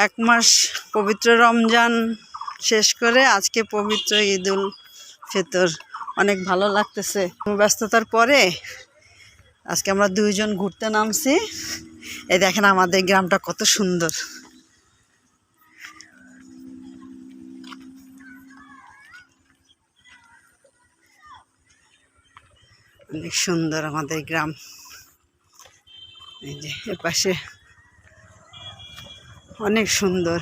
এক মাস পবিত্র রমজান শেষ করে আজকে পবিত্র ঈদুল ফিতর। অনেক ভালো লাগতেছে। ব্যস্ততার পরে আজকে আমরা দুইজন ঘুরতে নামছি। এই দেখেন আমাদের গ্রামটা কত সুন্দর। অনেক সুন্দর আমাদের গ্রাম। এই যে এপাশে অনেক সুন্দর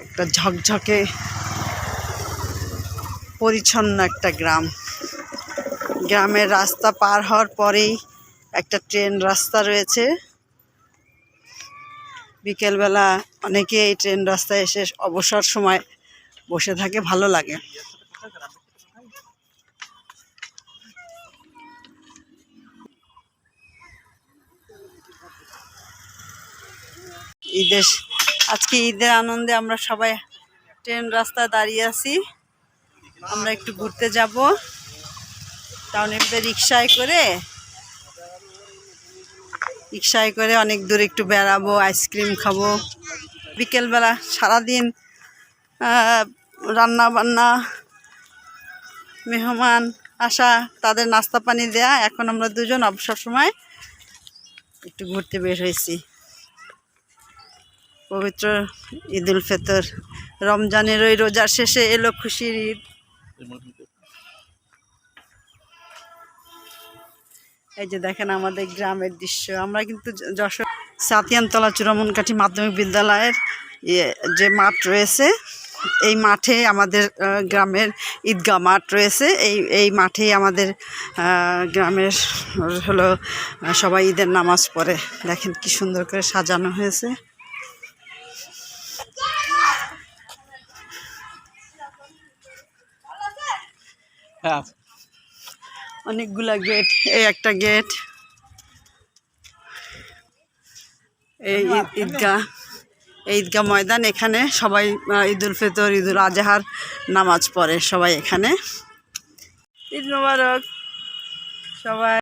একটা ঝকঝকে পরিচ্ছন্ন একটা গ্রাম। গ্রামের রাস্তা পার হওয়ার পরেই একটা ট্রেন রাস্তা রয়েছে। বিকেলবেলা অনেকে এই ট্রেন রাস্তায় এসে অবসর সময় বসে থাকে, ভালো লাগে। আজকে ঈদের আনন্দে আমরা সবাই ট্রেন রাস্তায় দাঁড়িয়ে আছি। আমরা একটু ঘুরতে যাব টাউনের ভিতরে রিক্সায় করে অনেক দূর একটু বেড়াবো, আইসক্রিম খাবো। বিকেলবেলা সারাদিন রান্না বান্না, মেহমান আসা, তাদের নাস্তা পানি দেয়া। এখন আমরা দুজন অবসর সময় একটু ঘুরতে বের হয়েছি। পবিত্র ঈদুল ফিতর, রমজানের ওই রোজার শেষে এলো খুশির ঈদ। এই যে দেখেন আমাদের গ্রামের দৃশ্য। আমরা কিন্তু যশোর সাতিয়ানতলা চূড়ামনকাঠি মাধ্যমিক বিদ্যালয়ের যে মাঠ রয়েছে, এই মাঠে আমাদের গ্রামের ঈদগাহ মাঠ রয়েছে। এই মাঠেই আমাদের গ্রামের হলো সবাই ঈদের নামাজ পড়ে। দেখেন কি সুন্দর করে সাজানো হয়েছে। অনেকগুলা গেট, এই একটা গেট। এই ঈদগাহ ময়দান। এখানে সবাই ঈদুল ফিতর, ঈদুল আজহার নামাজ পড়ে সবাই এখানে। ঈদ মোবারক সবাই।